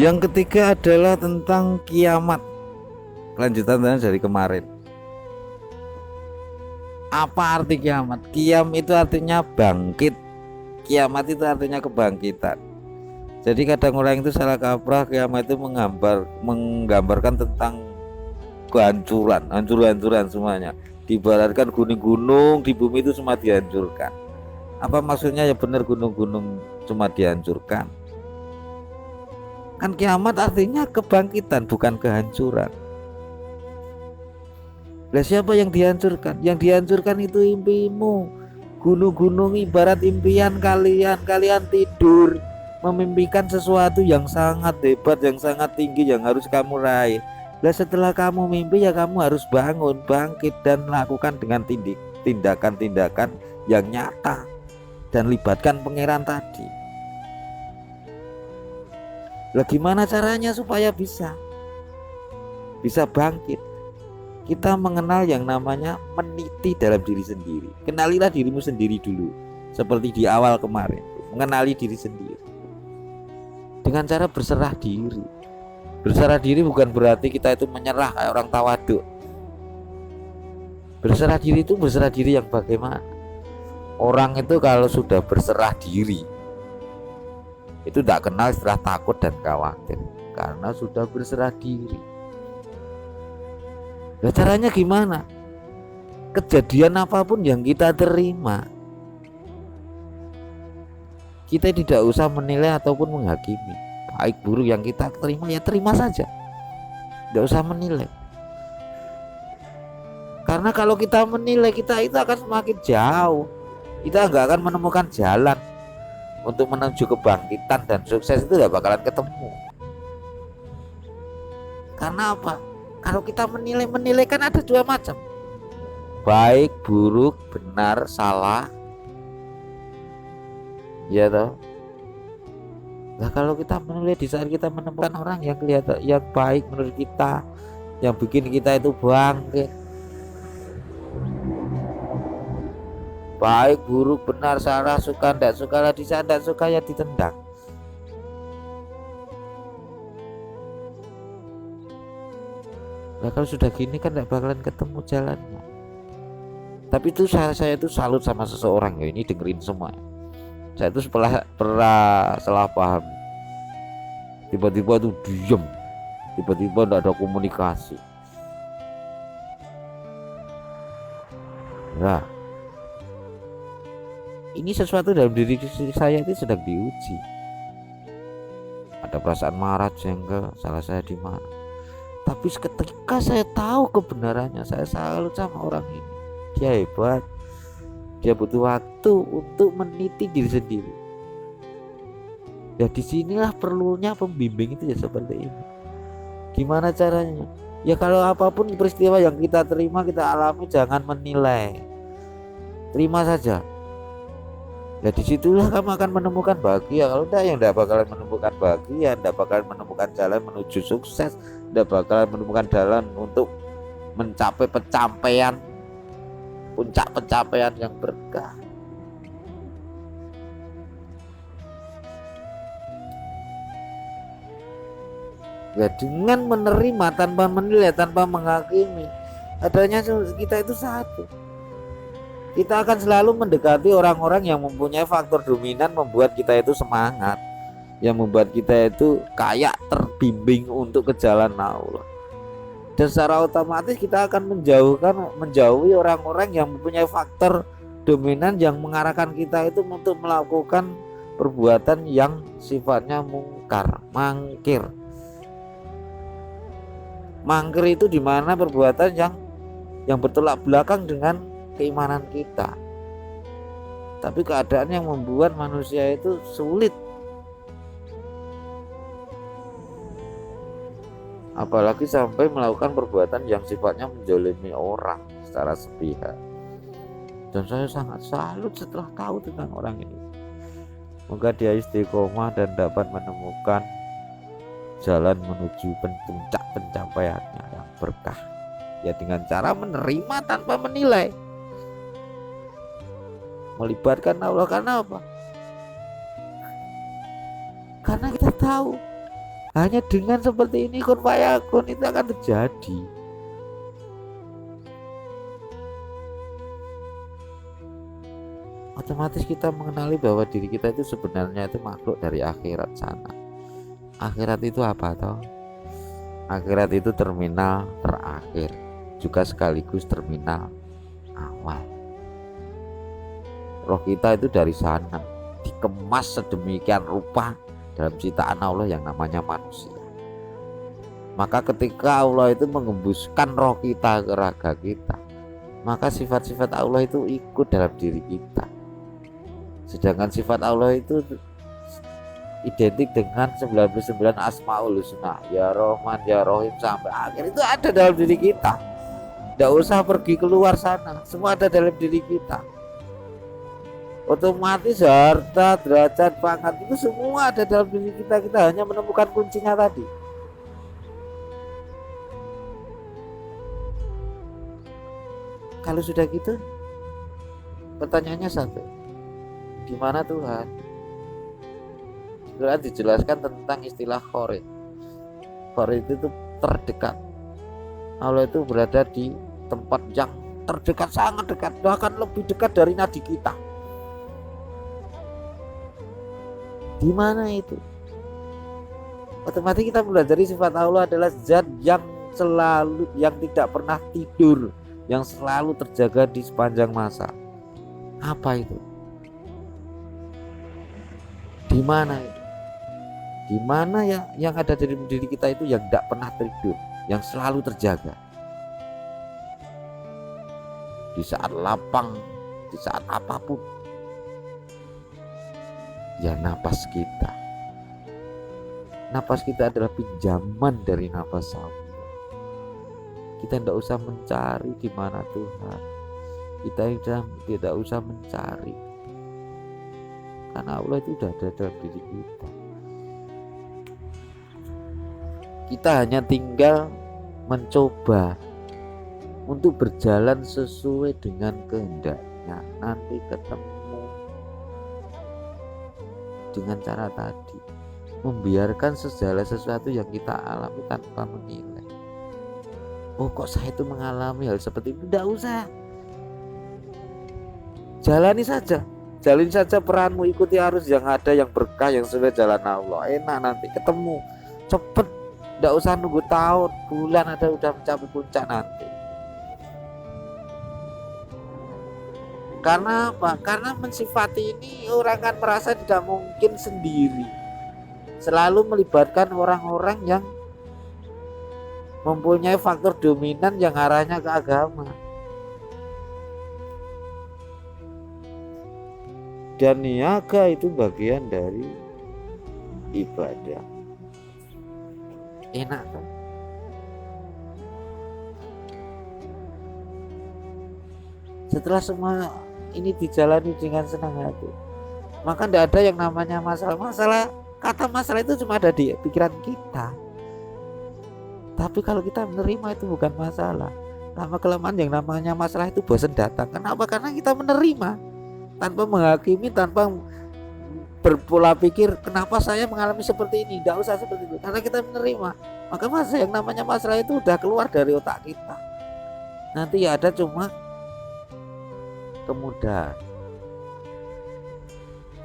Yang ketiga adalah tentang kiamat. Kelanjutan dari kemarin. Apa arti kiamat? Kiam itu artinya bangkit. Kiamat itu artinya kebangkitan. Jadi kadang orang itu salah kaprah, kiamat itu menggambarkan tentang kehancuran, hancur-hancuran semuanya. Diibaratkan gunung-gunung di bumi itu semua dihancurkan. Apa maksudnya? Ya benar, gunung-gunung cuma dihancurkan. Kan kiamat artinya kebangkitan, bukan kehancuran. Lah siapa yang dihancurkan? Yang dihancurkan itu impimu. Gunung-gunung ibarat impian kalian. Kalian tidur memimpikan sesuatu yang sangat hebat, yang sangat tinggi, yang harus kamu raih. Lah setelah kamu mimpi ya kamu harus bangun, bangkit, dan lakukan dengan tindakan-tindakan yang nyata dan libatkan pangeran tadi. Lah gimana caranya supaya bisa bangkit? Kita mengenal yang namanya meniti dalam diri sendiri. Kenalilah dirimu sendiri dulu, seperti di awal kemarin. Mengenali diri sendiri dengan cara berserah diri. Berserah diri bukan berarti kita itu menyerah kayak orang tawaduk. Berserah diri itu berserah diri yang bagaimana? Orang itu kalau sudah berserah diri itu tidak kenal istilah takut dan khawatir, karena sudah berserah diri. Nah, caranya gimana? Kejadian apapun yang kita terima, kita tidak usah menilai ataupun menghakimi. Baik buruk yang kita terima ya terima saja, tidak usah menilai. Karena kalau kita menilai, kita itu akan semakin jauh. Kita nggak akan menemukan jalan untuk menuju kebangkitan dan sukses, itu tidak bakalan ketemu. Karena apa? Kalau kita menilai kan ada dua macam, baik, buruk, benar, salah, ya toh. Nah kalau kita menilai di saat kita menemukan orang yang kelihatan yang baik menurut kita, yang bikin kita itu bangkit, baik, buruk, benar, salah, suka, tidak suka, lah di saat tidak suka ya ditendang. Nah kalau sudah gini kan tidak bakalan ketemu jalannya. Tapi itu saya itu salut sama seseorang ya, ini dengerin semua. Saya itu pernah salah paham. Tiba-tiba tuh diem, tiba-tiba tidak ada komunikasi. Nah, ini sesuatu dalam diri saya itu sedang diuji. Ada perasaan marah, jengkel, salah saya di mana. Tapi ketika saya tahu kebenarannya, saya salut sama orang ini. Dia hebat. Dia butuh waktu untuk meniti diri sendiri. Ya disinilah perlunya pembimbing itu ya seperti ini. Gimana caranya? Ya kalau apapun peristiwa yang kita terima, kita alami, jangan menilai. Terima saja. Ya disitulah kamu akan menemukan bahagia. Kalau enggak, yang enggak bakalan menemukan bahagia, enggak bakalan menemukan jalan menuju sukses, enggak bakalan menemukan jalan untuk mencapai puncak pencapaian yang berkah. Ya dengan menerima tanpa menilai, tanpa menghakimi, adanya kita itu satu. Kita akan selalu mendekati orang-orang yang mempunyai faktor dominan membuat kita itu semangat, yang membuat kita itu kayak terbimbing untuk ke jalan Allah. Dan secara otomatis kita akan menjauhi orang-orang yang mempunyai faktor dominan yang mengarahkan kita itu untuk melakukan perbuatan yang sifatnya mungkar, mangkir. Mangkir itu dimana perbuatan yang bertolak belakang dengan keimanan kita. Tapi keadaan yang membuat manusia itu sulit, apalagi sampai melakukan perbuatan yang sifatnya menzalimi orang secara sepihak. Dan saya sangat salut setelah tahu tentang orang ini. Semoga dia istiqomah dan dapat menemukan jalan menuju puncak pencapaiannya yang berkah, ya dengan cara menerima tanpa menilai, melibatkan Allah. Karena apa? Karena kita tahu Hanya dengan seperti ini kun fayakun itu akan terjadi. Otomatis kita mengenali bahwa diri kita itu sebenarnya itu makhluk dari akhirat sana. Akhirat itu apa toh? Akhirat itu terminal terakhir, juga sekaligus terminal awal. Roh kita itu dari sana, dikemas sedemikian rupa dalam ciptaan Allah yang namanya manusia. Maka ketika Allah itu mengembuskan roh kita ke raga kita, maka sifat-sifat Allah itu ikut dalam diri kita. Sedangkan sifat Allah itu identik dengan 99 Asmaul Husna, ya Rahman, ya Rahim sampai akhir, itu ada dalam diri kita. Tidak usah pergi keluar sana, semua ada dalam diri kita. Otomatis harta, derajat, pangkat itu semua ada dalam diri kita. Kita hanya menemukan kuncinya tadi. Kalau sudah gitu, pertanyaannya satu, di mana Tuhan? Quran dijelaskan tentang istilah khorid. Khorid itu terdekat. Allah itu berada di tempat yang terdekat, sangat dekat, bahkan lebih dekat dari nadi kita. Di mana itu? Otomatis kita belajar sifat Allah adalah zat yang selalu, yang tidak pernah tidur, yang selalu terjaga di sepanjang masa. Apa itu? Di mana itu? Di mana yang ada dari diri kita itu yang tidak pernah tidur, yang selalu terjaga. Di saat lapang, di saat apapun. Ya napas kita. Napas kita adalah pinjaman dari napas Allah. Kita tidak usah mencari di mana Tuhan. Kita tidak usah mencari, karena Allah itu sudah ada dalam diri kita. Kita hanya tinggal mencoba untuk berjalan sesuai dengan kehendaknya. Nanti ketemu dengan cara tadi, membiarkan segala sesuatu yang kita alami tanpa menilai. Oh, kok saya itu mengalami hal seperti itu? Tidak usah. Jalani saja. Jalani saja peranmu, ikuti arus yang ada, yang berkah, yang sesuai jalan Allah. Enak, nanti ketemu cepet. Tidak usah nunggu tahun, bulan, ada udah mencapai puncak nanti. Karena apa? Karena mensifati ini orang kan merasa tidak mungkin sendiri. Selalu melibatkan orang-orang yang mempunyai faktor dominan yang arahnya ke agama. Dan niaga itu bagian dari ibadah. Enak kan? Setelah semua ini dijalani dengan senang hati, maka tidak ada yang namanya masalah. Kata masalah itu cuma ada di pikiran kita. Tapi kalau kita menerima, itu bukan masalah. Lama kelamaan yang namanya masalah itu bosan datang. Kenapa? Karena kita menerima tanpa menghakimi, tanpa berpola pikir kenapa saya mengalami seperti ini. Tidak usah seperti itu, karena kita menerima. Maka yang namanya masalah itu udah keluar dari otak kita. Nanti ya ada cuma kemudahan.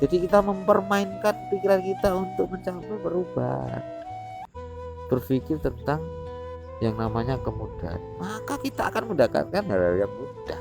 Jadi kita mempermainkan pikiran kita untuk mencapai perubahan, berpikir tentang yang namanya kemudahan, maka kita akan mendapatkan hal-hal yang mudah.